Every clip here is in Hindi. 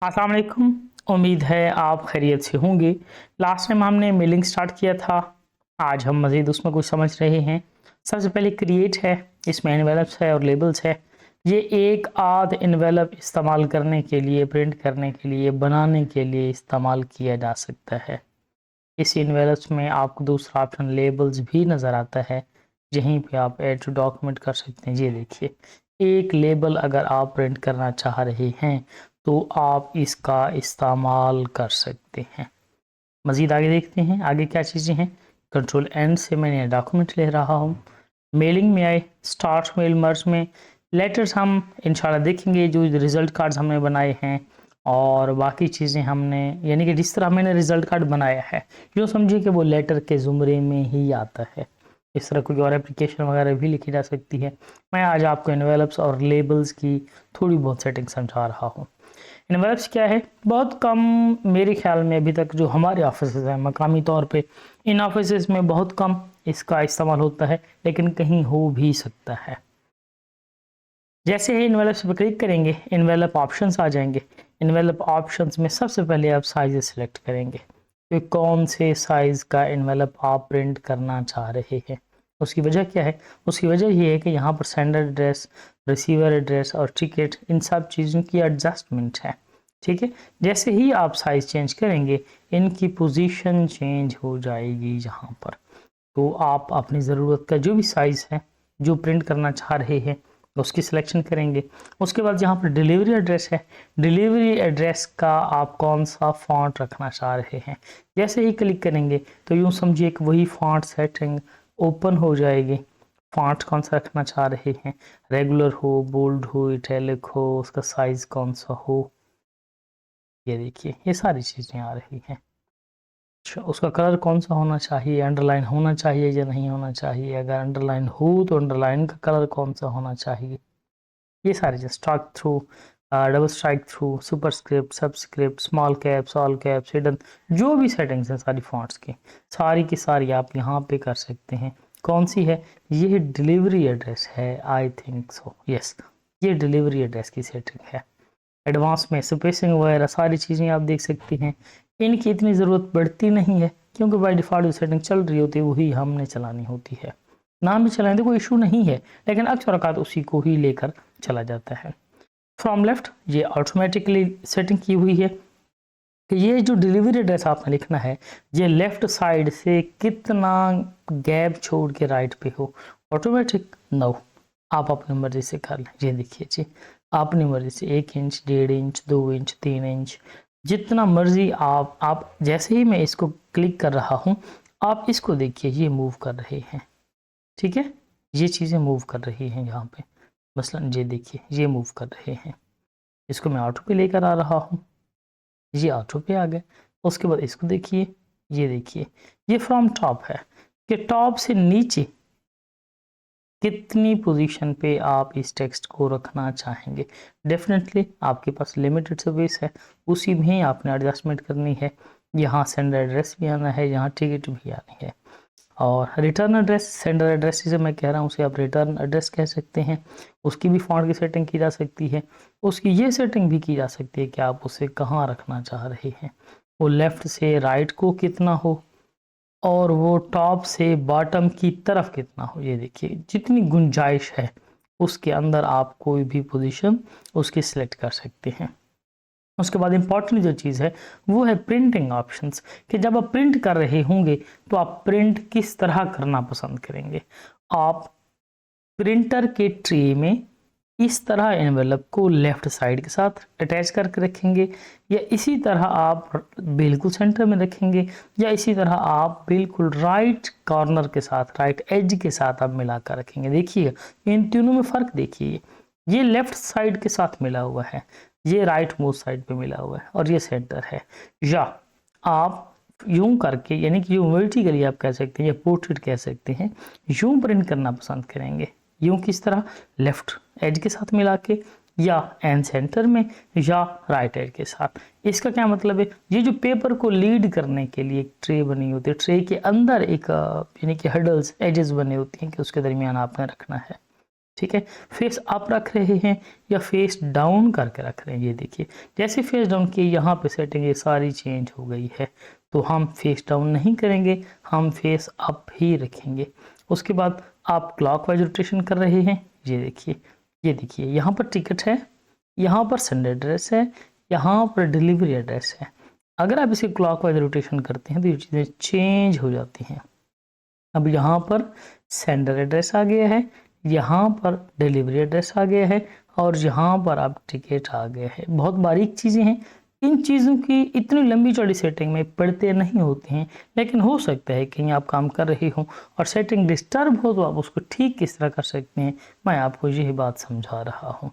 अस्सलाम वालेकुम। उम्मीद है आप खैरियत से होंगे। लास्ट टाइम हमने मेलिंग स्टार्ट किया था, आज हम मज़ीद उसमें कुछ समझ रहे हैं। सबसे पहले क्रिएट है, इसमें एनवेलप्स है और लेबल्स है। ये एक आध एनवेलप इस्तेमाल करने के लिए, प्रिंट करने के लिए, बनाने के लिए इस्तेमाल किया जा सकता है। इस एनवेलप्स में आपको दूसरा ऑप्शन लेबल्स भी नज़र आता है, यहीं पे आप ऐड टू डॉक्यूमेंट कर सकते हैं। ये देखिए, एक लेबल अगर आप प्रिंट करना चाह रहे हैं तो आप इसका इस्तेमाल कर सकते हैं। मज़ीद आगे देखते हैं आगे क्या चीज़ें हैं। कंट्रोल एंड से मैंने डॉक्यूमेंट ले रहा हूँ। मेलिंग में आए, स्टार्ट मेल मर्ज में लेटर्स हम इंशाल्लाह देखेंगे, जो रिज़ल्ट कार्ड्स हमने बनाए हैं और बाकी चीज़ें हमने, यानी कि जिस तरह मैंने रिज़ल्ट कार्ड बनाया है यूँ समझिए कि वो लेटर के ज़ुमरे में ही आता है। इस तरह कोई और एप्लीकेशन वगैरह भी लिखी जा सकती है। मैं आज आपको एनवेलप्स और लेबल्स की थोड़ी बहुत सेटिंग समझा रहा हूँ। एनवेलप्स क्या है, बहुत कम मेरे ख्याल में अभी तक जो हमारे ऑफिस हैं मकामी तौर पे, इन ऑफिस में बहुत कम इसका इस्तेमाल होता है, लेकिन कहीं हो भी सकता है। जैसे ही एनवेलप्स पर क्लिक करेंगे एनवेलप ऑप्शंस आ जाएंगे। एनवेलप ऑप्शंस में सबसे पहले आप साइज सेलेक्ट करेंगे कि कौन से साइज़ का एनवेलप आप प्रिंट करना चाह रहे हैं। उसकी वजह क्या है, उसकी वजह ये है कि यहाँ पर सेंडर एड्रेस, रिसीवर एड्रेस और टिकट, इन सब चीज़ों की एडजस्टमेंट है। ठीक है, जैसे ही आप साइज़ चेंज करेंगे इनकी पोजीशन चेंज हो जाएगी यहाँ पर। तो आप अपनी ज़रूरत का जो भी साइज़ है, जो प्रिंट करना चाह रहे हैं, उसकी सिलेक्शन करेंगे। उसके बाद यहाँ पर डिलीवरी एड्रेस है, डिलीवरी एड्रेस का आप कौन सा फ़ॉन्ट रखना चाह रहे हैं। जैसे ही क्लिक करेंगे तो यूँ समझिए कि वही फ़ॉन्ट सेटिंग ओपन हो जाएगी। फ़ॉन्ट कौन सा रखना चाह रहे हैं, रेगुलर हो, बोल्ड हो, इटैलिक हो, उसका साइज़ कौन सा हो, ये देखिए ये सारी चीज़ें आ रही हैं। अच्छा, उसका कलर कौन सा होना चाहिए, अंडरलाइन होना चाहिए या नहीं होना चाहिए, अगर अंडरलाइन हो तो अंडरलाइन का कलर कौन सा होना चाहिए, ये सारी चीज़। Strike through, double strike through, superscript, subscript, small caps, all caps, hidden, जो भी सेटिंग्स हैं सारी फॉन्ट्स की सारी आप यहाँ पे कर सकते हैं। कौन सी है, ये डिलीवरी एड्रेस है, आई थिंक सो, यस, ये डिलीवरी एड्रेस की सेटिंग है। एडवांस में स्पेसिंग वगैरह सारी चीज़ें आप देख सकते हैं। इनकी इतनी ज़रूरत पड़ती नहीं है क्योंकि बाय डिफ़ॉल्ट जो सेटिंग चल रही होती है वही हमने चलानी होती है। नाम भी चलाएं तो कोई इशू नहीं है, लेकिन अक्सर औक़ात उसी को ही लेकर चला जाता है। फ्रॉम लेफ्ट ये ऑटोमेटिकली सेटिंग की हुई है कि ये जो डिलीवरी एड्रेस आपने लिखना है ये लेफ़्ट साइड से कितना गैप छोड़ के राइट पे हो। ऑटोमेटिक नो, आप अपनी मर्ज़ी से कर लें। ये देखिए जी, अपनी मर्ज़ी से 1 इंच, 1.5 इंच, 2 इंच, 3 इंच, जितना मर्ज़ी आप जैसे ही मैं इसको क्लिक कर रहा हूँ, आप इसको देखिए ये मूव कर रहे हैं। ठीक है, ये चीज़ें मूव कर रही हैं यहाँ पे। मसलन ये देखिए ये मूव कर रहे हैं। इसको मैं ऑटो पे लेकर आ रहा हूँ, ये ऑटो पे आ गए। उसके बाद इसको देखिए, ये देखिए, ये फ्रॉम टॉप है कि टॉप से नीचे कितनी पोजीशन पे आप इस टेक्स्ट को रखना चाहेंगे। डेफिनेटली आपके पास लिमिटेड स्पेस है, उसी में आपने एडजस्टमेंट करनी है। यहाँ सेंडर एड्रेस भी आना है, यहाँ टिकट भी आनी है। और रिटर्न एड्रेस, सेंडर एड्रेस जिसे मैं कह रहा हूँ उसे आप रिटर्न एड्रेस कह सकते हैं। उसकी भी फॉन्ट की सेटिंग की जा सकती है। उसकी ये सेटिंग भी की जा सकती है कि आप उसे कहाँ रखना चाह रहे हैं, वो लेफ़्ट से राइट को कितना हो और वो टॉप से बॉटम की तरफ कितना हो। ये देखिए जितनी गुंजाइश है उसके अंदर आप कोई भी पोजीशन उसकी सिलेक्ट कर सकते हैं। उसके बाद इम्पॉर्टेंट जो चीज़ है वो है प्रिंटिंग ऑप्शंस, कि जब आप प्रिंट कर रहे होंगे तो आप प्रिंट किस तरह करना पसंद करेंगे। आप प्रिंटर के ट्रे में इस तरह एनवेलप को लेफ़्ट साइड के साथ अटैच करके रखेंगे, या इसी तरह आप बिल्कुल सेंटर में रखेंगे, या इसी तरह आप बिल्कुल राइट कॉर्नर के साथ, राइट एज के साथ आप मिलाकर रखेंगे। देखिए इन तीनों में फ़र्क देखिए, ये लेफ़्ट साइड के साथ मिला हुआ है, ये राइट मोस्ट साइड पे मिला हुआ है और ये सेंटर है। या आप यूं करके, यानी कि यूं वर्टिकली आप कह सकते हैं या पोर्ट्रेट कह सकते हैं, यूं प्रिंट करना पसंद करेंगे। यूं किस तरह, लेफ्ट एज के साथ मिला के, या एंड सेंटर में, या राइट एज के साथ। इसका क्या मतलब है, ये जो पेपर को लीड करने के लिए एक ट्रे बनी होती है, ट्रे के अंदर एक यानी कि हडल्स, एजेस बने होती हैं कि उसके दरमियान आपने रखना है। ठीक है। फेस अप रख रहे हैं या फेस डाउन करके रख रहे हैं, ये देखिए जैसे फेस डाउन किए यहाँ पे सेटिंग ये सारी चेंज हो गई है। तो हम फेस डाउन नहीं करेंगे, हम फेस अप ही रखेंगे। उसके बाद आप क्लॉकवाइज रोटेशन कर रहे हैं, ये देखिए यहाँ पर टिकट है, यहाँ पर संडे एड्रेस है, यहाँ पर डिलीवरी एड्रेस है। अगर आप इसे क्लॉकवाइज रोटेशन करते हैं तो ये चीज़ें चेंज हो जाती हैं। अब यहाँ पर सेंडर एड्रेस आ गया है, यहाँ पर डिलीवरी एड्रेस आ गया है और यहाँ पर अब टिकट आ गया है। बहुत बारीक चीज़ें हैं, इन चीज़ों की इतनी लंबी चौड़ी सेटिंग में पढ़ते नहीं होते हैं, लेकिन हो सकता है कहीं आप काम कर रहे हो और सेटिंग डिस्टर्ब हो तो आप उसको ठीक किस तरह कर सकते हैं, मैं आपको यही बात समझा रहा हूँ।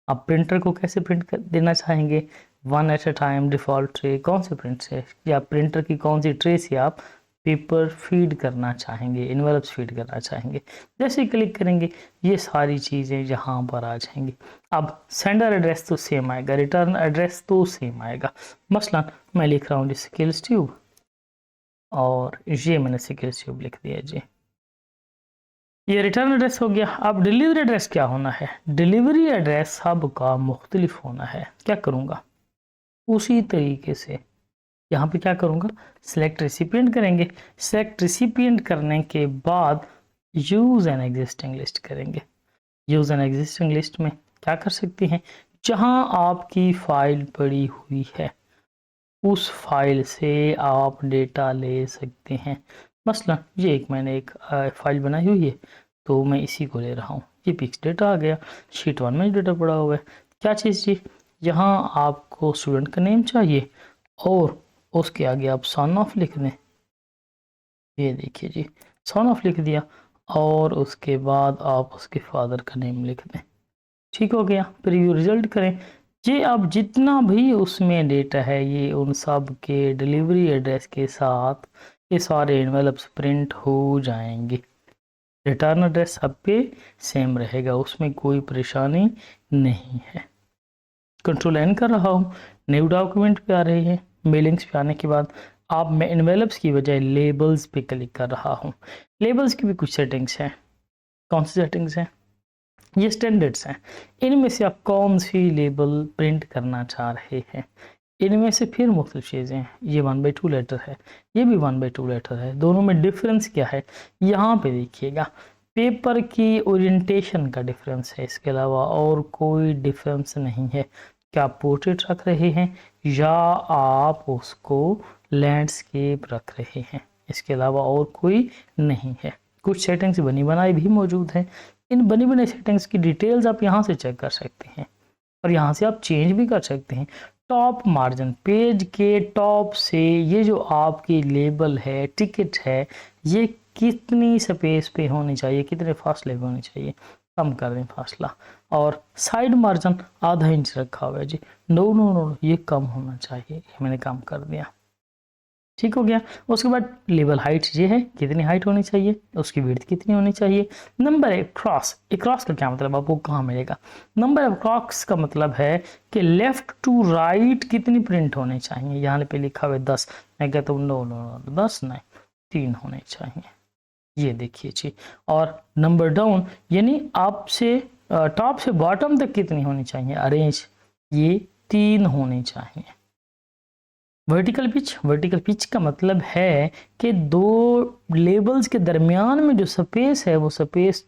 आप प्रिंटर को कैसे प्रिंट कर देना चाहेंगे, 1 at a time, default tray, कौन से प्रिंट से या प्रिंटर की कौन सी ट्रे से आप पेपर फीड करना चाहेंगे, इन्वेलप्स फीड करना चाहेंगे, जैसे ही क्लिक करेंगे ये सारी चीज़ें यहाँ पर आ जाएंगी। अब सेंडर एड्रेस तो सेम आएगा, रिटर्न एड्रेस तो सेम आएगा। मसलन मैं लिख रहा हूँ जी स्किल्स ट्यूब और ये मैंने स्किल्स ट्यूब लिख दिया जी, ये रिटर्न एड्रेस हो गया। अब डिलीवरी एड्रेस क्या होना है, डिलीवरी एड्रेस सबका मुख्तलिफ होना है। क्या करूँगा, उसी तरीके से यहाँ पे क्या करूँगा, सिलेक्ट रेसिपिएंट करेंगे। सिलेक्ट रेसिपिएंट करने के बाद यूज़ एन एग्जिस्टिंग लिस्ट करेंगे। यूज़ एन एग्जिस्टिंग लिस्ट में क्या कर सकते हैं, जहाँ आपकी फ़ाइल पड़ी हुई है उस फाइल से आप डेटा ले सकते हैं। मसलन ये मैंने एक फाइल बनाई हुई है तो मैं इसी को ले रहा हूँ। ये पिक्स डेटा आ गया, शीट 1 में डेटा पड़ा हुआ है। क्या चीज़ जी, यहाँ आपको स्टूडेंट का नेम चाहिए और उसके आगे आप सन ऑफ लिख दें। ये देखिए जी, सन ऑफ लिख दिया और उसके बाद आप उसके फादर का नेम लिख दें। ठीक हो गया, प्रीव्यू रिजल्ट करें। ये अब जितना भी उसमें डेटा है ये उन सब के डिलीवरी एड्रेस के साथ ये सारे एनवेलप्स प्रिंट हो जाएंगे। रिटर्न एड्रेस सब पे सेम रहेगा, उसमें कोई परेशानी नहीं है। कंट्रोल एन कर रहा हूँ, न्यू डॉक्यूमेंट पे आ रही है। मेलिंग्स पे आने के बाद अब मैं एनवेलप्स की बजाय लेबल्स पे क्लिक कर रहा हूँ। लेबल्स की भी कुछ सेटिंग्स हैं। कौन सी सेटिंग्स हैं, ये स्टैंडर्ड्स हैं। इनमें से आप कौन सी लेबल प्रिंट करना चाह रहे हैं, इनमें से फिर मुख्तलिफ चीज़ें हैं। ये 1/2 लेटर है, ये भी 1/2 लेटर है, दोनों में डिफरेंस क्या है यहाँ पे देखिएगा। पेपर की ओरिएंटेशन का डिफरेंस है, इसके अलावा और कोई डिफरेंस नहीं है। क्या आप पोर्ट्रेट रख रहे हैं या आप उसको लैंडस्केप रख रहे हैं, इसके अलावा और कोई नहीं है। कुछ सेटिंग्स बनी बनाई भी मौजूद हैं, इन बनी बनाई सेटिंग्स की डिटेल्स आप यहाँ से चेक कर सकते हैं और यहाँ से आप चेंज भी कर सकते हैं। टॉप मार्जिन, पेज के टॉप से ये जो आपकी लेबल है, टिकट है, ये कितनी स्पेस पे होनी चाहिए, कितने फासले पे होनी चाहिए, कम कर दें फासला। और साइड मार्जिन ½ इंच रखा हुआ है जी, नो नो नो ये कम होना चाहिए, ये मैंने कम कर दिया। ठीक हो गया। उसके बाद लेबल हाइट ये है, कितनी हाइट होनी चाहिए, उसकी विड्थ कितनी होनी चाहिए। नंबर अक्रॉस, अक्रॉस का क्या मतलब आपको कहाँ मिलेगा, नंबर अक्रॉस का मतलब है कि लेफ्ट टू राइट कितनी प्रिंट होनी चाहिए। यहाँ पे लिखा हुआ है 10, मैं कहता हूँ नो नो नो 10 नहीं 3 होने चाहिए, ये देखिए जी। और नंबर डाउन यानी आपसे टॉप से बॉटम तक कितनी होनी चाहिए, अरेंज, ये 3 होनी चाहिए। वर्टिकल पिच, वर्टिकल पिच का मतलब है कि दो लेबल्स के दरमियान में जो स्पेस है वो स्पेस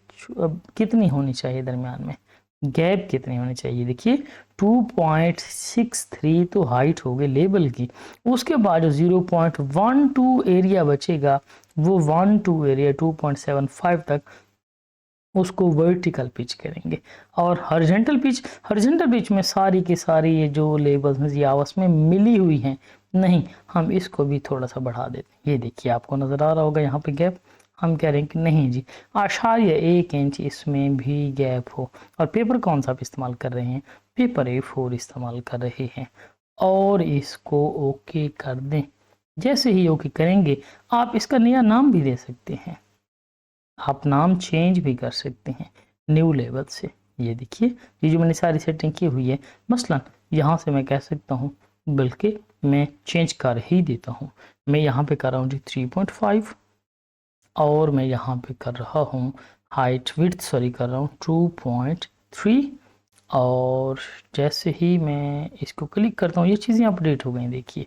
कितनी होनी चाहिए, दरमियान में गैप कितनी होनी चाहिए। देखिए 2.63 तो हाइट हो गई लेबल की, उसके बाद जो 0.12 एरिया बचेगा वो 12 एरिया 2.75 तक उसको वर्टिकल पिच करेंगे। और हॉरिजॉन्टल पिच, हॉरिजॉन्टल पिच में सारी की सारी ये जो लेबल्स ये आपस में मिली हुई हैं, नहीं हम इसको भी थोड़ा सा बढ़ा देते हैं। ये देखिए आपको नज़र आ रहा होगा यहाँ पे गैप, हम कह रहे हैं कि नहीं जी 0.1 इंच इसमें भी गैप हो। और पेपर कौन सा आप इस्तेमाल कर रहे हैं, पेपर A4 इस्तेमाल कर रहे हैं और इसको ओके कर दें। जैसे ही ओके करेंगे आप इसका नया नाम भी दे सकते हैं, आप नाम चेंज भी कर सकते हैं न्यू लेवल से। ये देखिए ये जो मैंने सारी सेटिंग की हुई है, मसलन यहाँ से मैं कह सकता हूँ, बल्कि मैं चेंज कर ही देता हूँ, मैं यहाँ पे कर रहा हूँ जी 3.5 और मैं यहाँ पे कर रहा हूँ हाइट विड्थ सॉरी कर रहा हूँ 2.3। और जैसे ही मैं इसको क्लिक करता हूँ ये चीज़ें अपडेट हो गई। देखिए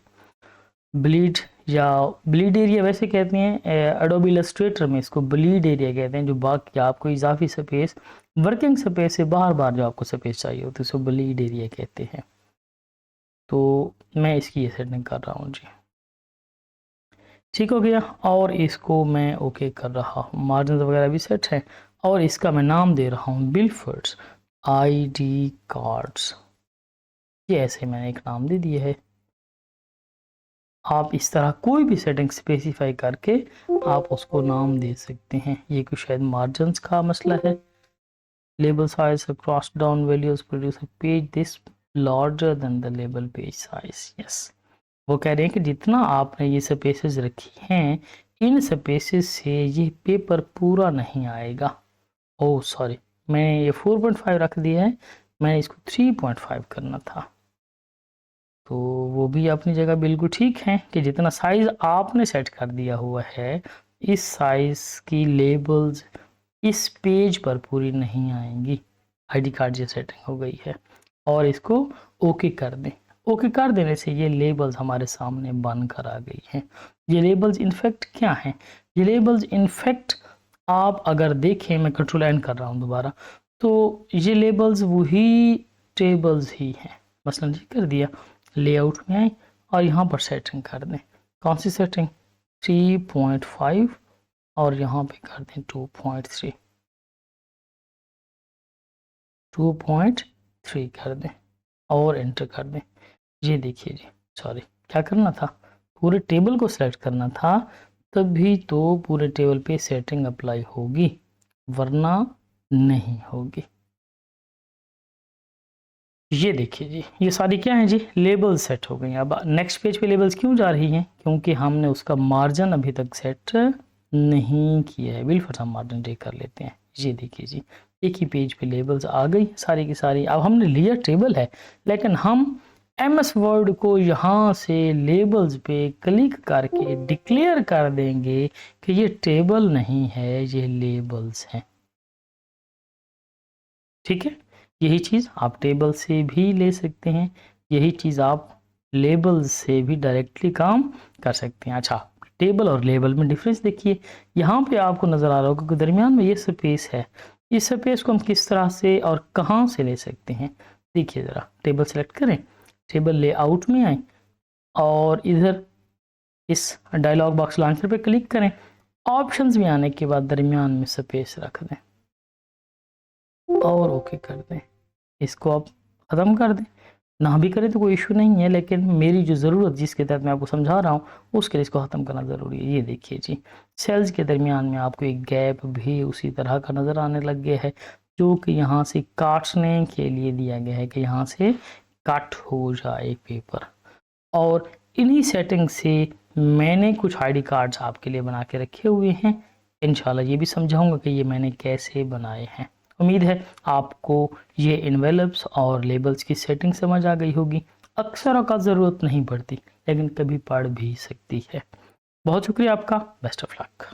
ब्लीड या ब्लीड एरिया वैसे कहते हैं एडोबी इलस्ट्रेटर में, इसको ब्लीड एरिया कहते हैं, जो बाकी आपको इजाफी स्पेस वर्किंग स्पेस से बार बार जो आपको स्पेस चाहिए होती है उसको ब्लीड एरिया कहते हैं। तो मैं इसकी ये सेटिंग कर रहा हूँ जी, ठीक हो गया। और इसको मैं ओके कर रहा हूँ, मार्जिन वगैरह भी सेट है। और इसका मैं नाम दे रहा हूँ बिलफर्ड्स आईडी कार्ड्स, ये ऐसे मैंने एक नाम दे दिया है। आप इस तरह कोई भी सेटिंग स्पेसिफाई करके आप उसको नाम दे सकते हैं। ये कुछ शायद मार्जिन्स का मसला है। Label size cross down values produce page this larger than the label page size. Yes, वो कह रहे हैं कि जितना आपने ये स्पेसेस रखी हैं इन स्पेसेस से ये पेपर पूरा नहीं आएगा। ओह सॉरी, मैंने ये 4.5 रख दिया है, मैंने इसको 3.5 करना था। तो वो भी अपनी जगह बिल्कुल ठीक है कि जितना साइज़ आपने सेट कर दिया हुआ है इस साइज़ की लेबल्स इस पेज पर पूरी नहीं आएंगी। आईडी कार्ड ये सेटिंग हो गई है और इसको ओके कर दें। ओके कर देने से ये लेबल्स हमारे सामने बन कर आ गई हैं। ये लेबल्स इनफैक्ट क्या हैं? ये लेबल्स इनफैक्ट आप अगर देखें, मैं कंट्रोल एंड कर रहा हूँ दोबारा, तो ये लेबल्स वही टेबल्स ही हैं। मसलन ये कर दिया, लेआउट में आए और यहाँ पर सेटिंग कर दें। कौन सी सेटिंग? 3.5 और यहाँ पे कर दें 2.3 कर दें और एंटर कर दें। ये देखिए जी, सॉरी क्या करना था, पूरे टेबल को सिलेक्ट करना था, तभी तो पूरे टेबल पे सेटिंग अप्लाई होगी, वरना नहीं होगी। ये देखिए जी, ये सारी क्या है जी, लेबल सेट हो गई। अब नेक्स्ट पेज पे लेबल्स क्यों जा रही हैं? क्योंकि हमने उसका मार्जिन अभी तक सेट नहीं किया है। बिल फर्स्ट हम मार्जिन चेक कर लेते हैं। ये देखिए जी, एक ही पेज पे लेबल्स आ गई सारी की सारी। अब हमने लिया टेबल है, लेकिन हम MS वर्ड को यहाँ से लेबल्स पे क्लिक करके डिक्लेयर कर देंगे कि ये टेबल नहीं है, ये लेबल्स हैं। ठीक है, यही चीज़ आप टेबल से भी ले सकते हैं, यही चीज़ आप लेबल से भी डायरेक्टली काम कर सकते हैं। अच्छा, टेबल और लेबल में डिफरेंस देखिए, यहाँ पे आपको नज़र आ रहा होगा कि दरमियान में ये स्पेस है, इस स्पेस को हम किस तरह से और कहाँ से ले सकते हैं। देखिए ज़रा, टेबल सेलेक्ट करें, टेबल लेआउट में आए और इधर इस डायलॉग बॉक्स लॉन्चर पे क्लिक करें। ऑप्शंस में आने के बाद दरमियान में स्पेस रख दें और ओके कर दें। इसको आप ख़त्म कर दें, ना भी करें तो कोई इशू नहीं है, लेकिन मेरी जो ज़रूरत जिसके तहत मैं आपको समझा रहा हूँ उसके लिए इसको ख़त्म करना ज़रूरी है। ये देखिए जी, सेल्स के दरमियान में आपको एक गैप भी उसी तरह का नज़र आने लग गया है, जो कि यहाँ से काटने के लिए दिया गया है कि यहाँ से कट हो जाए पेपर। और इन्हीं सेटिंग से मैंने कुछ आईडी कार्ड्स आपके लिए बना के रखे हुए हैं। इंशाल्लाह ये भी समझाऊंगा कि ये मैंने कैसे बनाए हैं। उम्मीद है आपको ये इन्वेलप्स और लेबल्स की सेटिंग समझ आ गई होगी। अक्सर औक़ात ज़रूरत नहीं पड़ती, लेकिन कभी पड़ भी सकती है। बहुत शुक्रिया आपका, बेस्ट ऑफ लक।